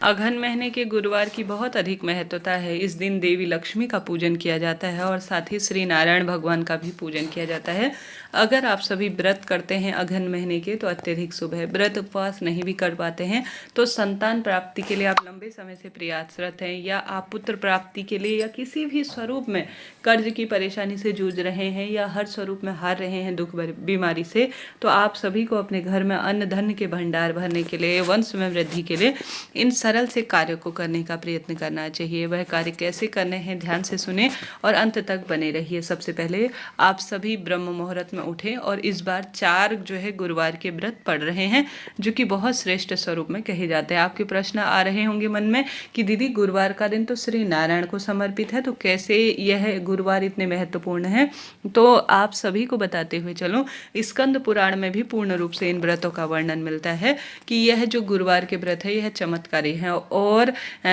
अगहन महीने के गुरुवार की बहुत अधिक महत्वता है। इस दिन देवी लक्ष्मी का पूजन किया जाता है और साथ ही श्री नारायण भगवान का भी पूजन किया जाता है। अगर आप सभी व्रत करते हैं अगहन महीने के तो अत्यधिक शुभ है। व्रत उपवास नहीं भी कर पाते हैं तो संतान प्राप्ति के लिए आप लंबे समय से प्रयासरत हैं, या आप पुत्र प्राप्ति के लिए या किसी भी स्वरूप में कर्ज की परेशानी से जूझ रहे हैं, या हर स्वरूप में हार रहे हैं दुख बीमारी से, तो आप सभी को अपने घर में अन्न धन के भंडार भरने के लिए, वंश में वृद्धि के लिए इन सरल से कार्य को करने का प्रयत्न करना चाहिए। वह कार्य कैसे करने हैं ध्यान से सुने और अंत तक बने रहिए। सबसे पहले आप सभी ब्रह्म मुहूर्त में उठें और इस बार 4 गुरुवार के व्रत पढ़ रहे हैं, जो कि बहुत श्रेष्ठ स्वरूप में कहे जाते हैं। आपके प्रश्न आ रहे होंगे मन में कि दीदी गुरुवार का दिन तो श्री नारायण को समर्पित है, तो कैसे यह गुरुवार इतने महत्वपूर्ण है? तो आप सभी को बताते हुए चलो, स्कंद पुराण में भी पूर्ण रूप से इन व्रतों का वर्णन मिलता है कि यह जो गुरुवार के व्रत है यह चमत्कारी है। और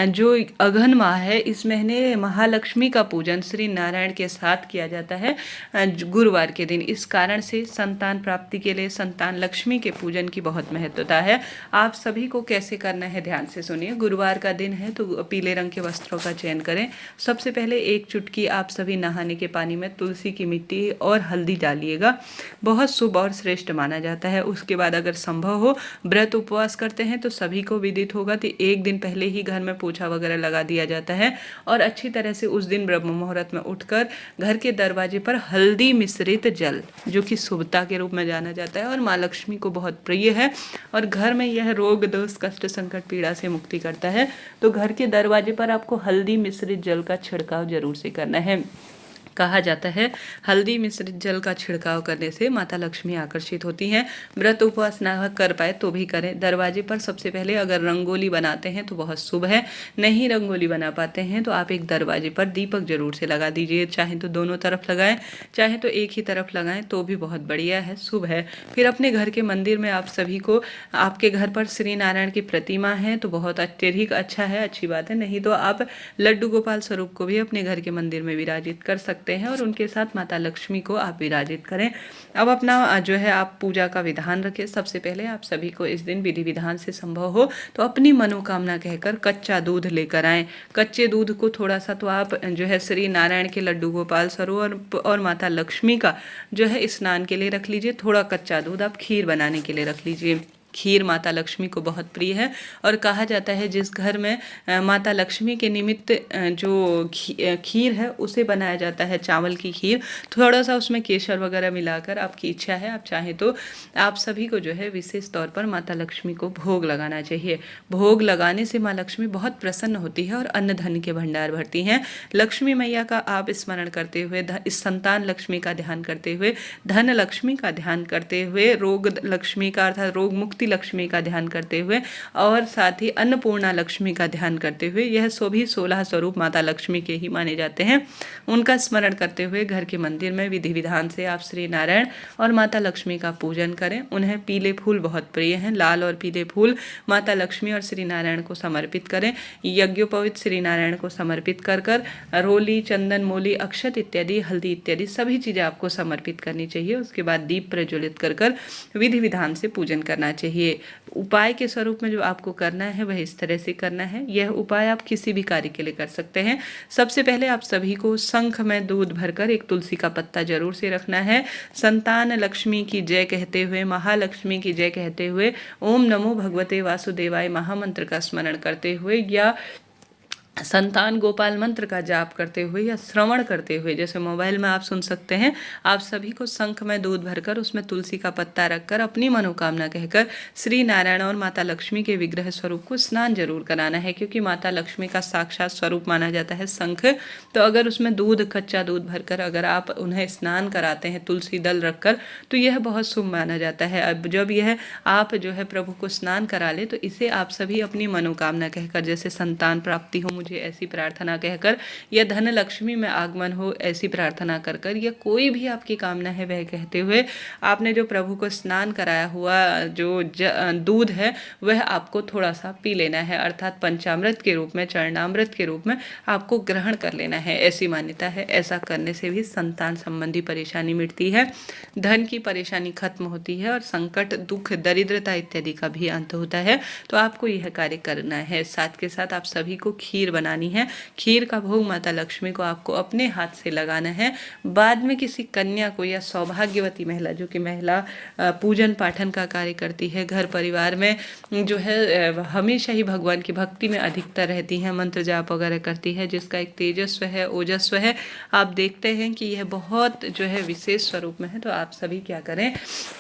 जो अगहन माह है इस महीने महालक्ष्मी का पूजन श्री नारायण के साथ किया जाता है गुरुवार के दिन। इस कारण से संतान प्राप्ति के लिए संतान लक्ष्मी के पूजन की बहुत महत्वता है। आप सभी को कैसे करना है ध्यान से सुनिए। गुरुवार का दिन है तो पीले रंग के वस्त्रों का चयन करें। सबसे पहले एक चुटकी आप सभी नहाने के पानी में तुलसी की मिट्टी और हल्दी डालिएगा, बहुत शुभ और श्रेष्ठ माना जाता है। उसके बाद अगर संभव हो व्रत उपवास करते हैं तो सभी को विदित होगा कि एक दिन पहले ही घर में पोछा वगैरह लगा दिया जाता है और अच्छी तरह से उस दिन ब्रह्म मुहूर्त में उठकर घर के दरवाजे पर हल्दी मिश्रित जल, जो कि शुभता के रूप में जाना जाता है और माँ लक्ष्मी को बहुत प्रिय है और घर में यह रोग दोष कष्ट संकट पीड़ा से मुक्ति करता है, तो घर के दरवाजे पर आपको हल्दी मिश्रित जल का छिड़काव जरूर से करना है। कहा जाता है हल्दी मिश्रित जल का छिड़काव करने से माता लक्ष्मी आकर्षित होती हैं। व्रत उपवास ना कर पाए तो भी करें। दरवाजे पर सबसे पहले अगर रंगोली बनाते हैं तो बहुत शुभ है, नहीं रंगोली बना पाते हैं तो आप एक दरवाजे पर दीपक जरूर से लगा दीजिए। चाहे तो दोनों तरफ लगाएं, चाहे तो एक ही तरफ लगाएं तो भी बहुत बढ़िया है, शुभ है। फिर अपने घर के मंदिर में आप सभी को, आपके घर पर श्री नारायण की प्रतिमा है तो बहुत अत्यधिक अच्छा है, अच्छी बात है। नहीं तो आप लड्डू गोपाल स्वरूप को भी अपने घर के मंदिर में विराजित कर सकते हैं और उनके साथ माता लक्ष्मी को आप विराजित करें। अब अपना आप पूजा का विधान रखें। सबसे पहले आप सभी को इस दिन विधि विधान से संभव हो तो अपनी मनोकामना कहकर कच्चा दूध लेकर आएं। कच्चे दूध को थोड़ा सा तो आप श्री नारायण के लड्डू गोपाल स्वरूप और माता लक्ष्मी का स्नान के लिए रख लीजिए। थोड़ा कच्चा दूध आप खीर बनाने के लिए रख लीजिए। खीर माता लक्ष्मी को बहुत प्रिय है और कहा जाता है जिस घर में माता लक्ष्मी के निमित्त जो खीर है उसे बनाया जाता है, चावल की खीर, थोड़ा सा उसमें केसर वगैरह मिलाकर, आपकी इच्छा है आप चाहें तो आप सभी को विशेष तौर पर माता लक्ष्मी को भोग लगाना चाहिए। भोग लगाने से माँ लक्ष्मी बहुत प्रसन्न होती है और अन्न धन के भंडार भरती हैं। लक्ष्मी मैया का आप स्मरण करते हुए, इस संतान लक्ष्मी का ध्यान करते हुए, धन लक्ष्मी का ध्यान करते हुए, रोग लक्ष्मी का अर्थात रोग मुक्ति लक्ष्मी का ध्यान करते हुए और साथ ही अन्नपूर्णा लक्ष्मी का ध्यान करते हुए, यह सभी 16 स्वरूप माता लक्ष्मी के ही माने जाते हैं, उनका स्मरण करते हुए घर के मंदिर में विधि विधान से आप श्री नारायण और माता लक्ष्मी का पूजन करें। उन्हें पीले फूल बहुत प्रिय हैं, लाल और पीले फूल माता लक्ष्मी और श्री नारायण को समर्पित करें। यज्ञोपवीत श्री नारायण को समर्पित कर रोली, चंदन, मोली, अक्षत इत्यादि, हल्दी इत्यादि सभी चीजें आपको समर्पित करनी चाहिए। उसके बाद दीप प्रज्वलित कर विधि विधान से पूजन करना चाहिए। उपाय के स्वरूप में जो आपको करना है वह इस तरह से करना है। यह उपाय आप किसी भी कार्य के लिए कर सकते हैं। सबसे पहले आप सभी को शंख में दूध भरकर एक तुलसी का पत्ता जरूर से रखना है। संतान लक्ष्मी की जय कहते हुए, महालक्ष्मी की जय कहते हुए, ओम नमो भगवते वासुदेवाय महामंत्र का स्मरण करते हुए या संतान गोपाल मंत्र का जाप करते हुए या श्रवण करते हुए, जैसे मोबाइल में आप सुन सकते हैं, आप सभी को शंख में दूध भरकर उसमें तुलसी का पत्ता रखकर अपनी मनोकामना कहकर श्री नारायण और माता लक्ष्मी के विग्रह स्वरूप को स्नान जरूर कराना है, क्योंकि माता लक्ष्मी का साक्षात स्वरूप माना जाता है शंख। तो अगर उसमें दूध, कच्चा दूध भरकर अगर आप उन्हें स्नान कराते हैं तुलसी दल रखकर तो यह बहुत शुभ माना जाता है। अब जब यह आप प्रभु को स्नान करा ले तो इसे आप सभी अपनी मनोकामना कहकर, जैसे संतान प्राप्ति हो मुझे मुझे ऐसी प्रार्थना कहकर, या धन लक्ष्मी में आगमन हो ऐसी प्रार्थना कर कर, या कोई भी आपकी कामना है वह कहते हुए आपने जो प्रभु को स्नान कराया हुआ जो दूध है वह आपको थोड़ा सा पी लेना है, अर्थात पंचामृत के रूप में, चरणामृत के रूप में आपको ग्रहण कर लेना है, ऐसी मान्यता है। ऐसा करने से भी संतान संबंधी परेशानी मिटती है, धन की परेशानी खत्म होती है और संकट, दुख, दरिद्रता इत्यादि का भी अंत होता है। तो आपको यह कार्य करना है। साथ के साथ आप सभी को खीर बनानी है। खीर का भोग माता लक्ष्मी को आपको अपने हाथ से लगाना है। बाद में किसी कन्या को या सौभाग्यवती महिला, जो कि महिला पूजन पाठन का कार्य करती है, घर परिवार में जो है हमेशा ही भगवान की भक्ति में अधिकतर रहती है, मंत्र जाप वगैरह करती है, जिसका एक तेजस्व है, ओजस्व है, आप देखते हैं कि यह बहुत जो है विशेष स्वरूप में है। तो आप सभी क्या करें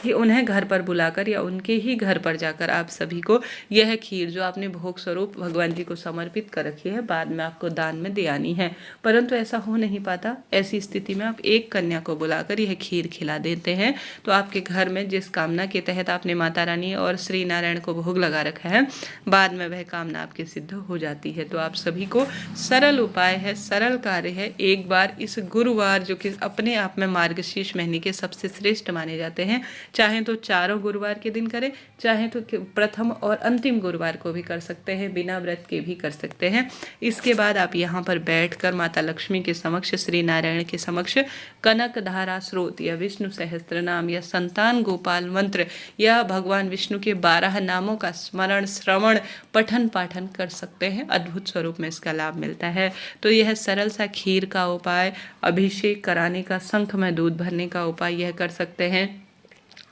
कि उन्हें घर पर बुलाकर या उनके ही घर पर जाकर आप सभी को यह खीर जो आपने भोग स्वरूप भगवान जी को समर्पित कर रखी है, बाद में आपको दान में दे आनी है। परंतु ऐसा हो नहीं पाता, ऐसी स्थिति में आप एक कन्या को बुलाकर यह खीर खिला देते हैं, तो आपके घर में जिस कामना के तहत आपने माता रानी और श्री नारायण को भोग लगा रखा है, बाद में वह कामना आपकी सिद्ध हो जाती है। तो आप सभी को सरल उपाय है, सरल कार्य है, एक बार इस गुरुवार जो कि अपने आप में मार्गशीर्ष महीने के सबसे श्रेष्ठ माने जाते हैं, चाहे तो चारों गुरुवार के दिन करें, चाहे तो प्रथम और अंतिम गुरुवार को भी कर सकते हैं, बिना व्रत के भी कर सकते हैं। इसके बाद आप यहाँ पर बैठकर माता लक्ष्मी के समक्ष, श्री नारायण के समक्ष कनक धारा स्रोत या विष्णु सहस्त्र नाम या संतान गोपाल मंत्र या भगवान विष्णु के 12 नामों का स्मरण, श्रवण, पठन पाठन कर सकते हैं। अद्भुत स्वरूप में इसका लाभ मिलता है। तो यह सरल सा खीर का उपाय, अभिषेक कराने का, शंख में दूध भरने का उपाय यह कर सकते हैं।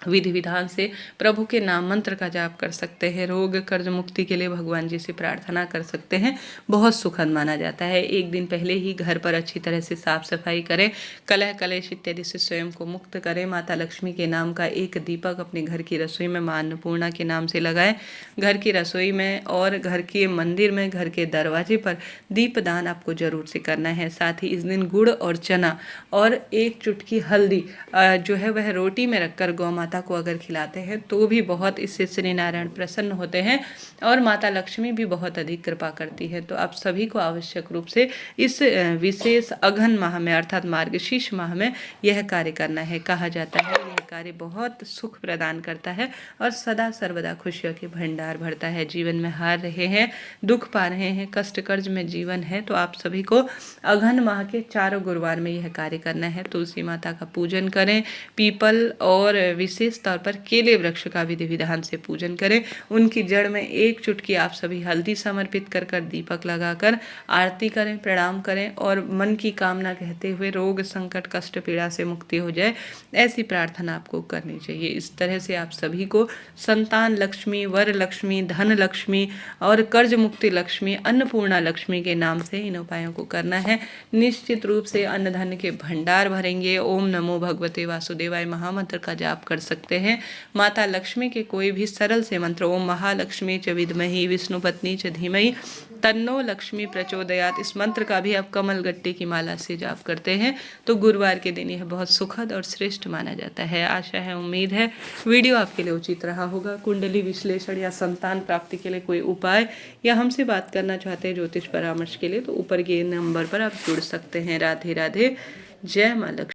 विधि विधान से प्रभु के नाम मंत्र का जाप कर सकते हैं। रोग कर्ज मुक्ति के लिए भगवान जी से प्रार्थना कर सकते हैं। बहुत सुखद माना जाता है। एक दिन पहले ही घर पर अच्छी तरह से साफ सफाई करें, कलह कलेश इत्यादि से स्वयं को मुक्त करें। माता लक्ष्मी के नाम का एक दीपक अपने घर की रसोई में मां अन्नपूर्णा के नाम से लगाएं। घर की रसोई में और घर के मंदिर में, घर के दरवाजे पर दीपदान आपको जरूर से करना है। साथ ही इस दिन गुड़ और चना और एक चुटकी हल्दी जो है वह रोटी में रखकर गौ माता को अगर खिलाते हैं तो भी बहुत इससे श्री नारायण प्रसन्न होते हैं और माता लक्ष्मी भी बहुत अधिक कृपा करती है। तो आप सभी को आवश्यक रूप से इस विशेष अघन माह में अर्थात मार्गशीर्ष माह में यह कार्य करना है। कहा जाता है यह कार्य बहुत सुख प्रदान करता है और सदा सर्वदा खुशियों के भंडार भरता है। जीवन में हार रहे हैं, दुख पा रहे हैं, कष्ट कर्ज में जीवन है, तो आप सभी को अघन माह के चारों गुरुवार में यह कार्य करना है। तुलसी माता का पूजन करें, पीपल और विशेष तौर पर केले वृक्ष का विधि विधान से पूजन करें। उनकी जड़ में एक चुटकी आप सभी हल्दी समर्पित कर कर दीपक लगाकर आरती करें, प्रणाम करें और मन की कामना कहते हुए रोग संकट कष्ट पीड़ा से मुक्ति हो जाए, ऐसी प्रार्थना आपको करनी चाहिए। इस तरह से आप सभी को संतान लक्ष्मी, वर लक्ष्मी, धन लक्ष्मी और कर्ज मुक्ति लक्ष्मी, अन्नपूर्णा लक्ष्मी के नाम से इन उपायों को करना है। निश्चित रूप से अन्न धन के भंडार भरेंगे। ओम नमो भगवते वासुदेवाय महामंत्र का जाप कर सकते हैं। माता लक्ष्मी के कोई भी सरल से मंत्र, ओम महालक्ष्मी च विद्महि विष्णु पत्नी च धीमहि तन्नो लक्ष्मी प्रचोदयात, इस मंत्र का भी आप कमल गट्टे की माला से जाप करते हैं तो गुरुवार के दिन यह बहुत सुखद और श्रेष्ठ माना जाता है। आशा है, उम्मीद है वीडियो आपके लिए उचित रहा होगा। कुंडली विश्लेषण या संतान प्राप्ति के लिए कोई उपाय या हमसे बात करना चाहते हैं ज्योतिष परामर्श के लिए तो ऊपर के नंबर पर आप जुड़ सकते हैं। राधे राधे, जय माँ लक्ष्मी।